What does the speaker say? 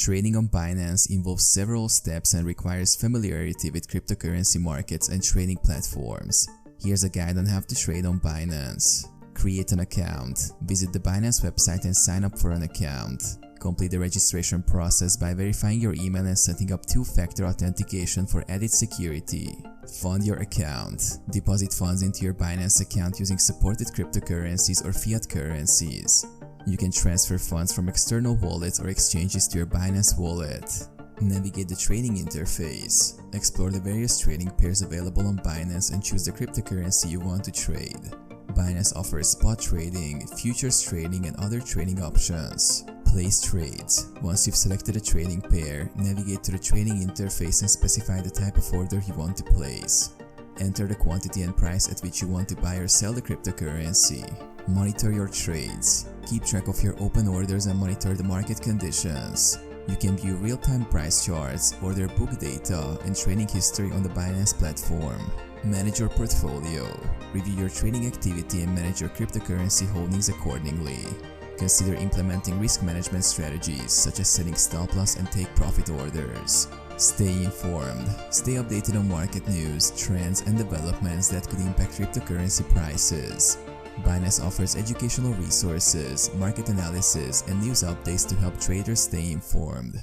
Trading on Binance involves several steps and requires familiarity with cryptocurrency markets and trading platforms. Here's a guide on how to trade on Binance. Create an account. Visit the Binance website and sign up for an account. Complete the registration process by verifying your email and setting up two-factor authentication for added security. Fund your account. Deposit funds into your Binance account using supported cryptocurrencies or fiat currencies. You can transfer funds from external wallets or exchanges to your Binance wallet. Navigate the trading interface. Explore the various trading pairs available on Binance and choose the cryptocurrency you want to trade. Binance offers spot trading, futures trading, and other trading options. Place trades. Once you've selected a trading pair, navigate to the trading interface and specify the type of order you want to place. Enter the quantity and price at which you want to buy or sell the cryptocurrency. Monitor your trades. Keep track of your open orders and monitor the market conditions. You can view real-time price charts, order book data, and trading history on the Binance platform. Manage your portfolio. Review your trading activity and manage your cryptocurrency holdings accordingly. Consider implementing risk management strategies such as setting stop-loss and take-profit orders. Stay informed. Stay updated on market news, trends, and developments that could impact cryptocurrency prices. Binance offers educational resources, market analysis, and news updates to help traders stay informed.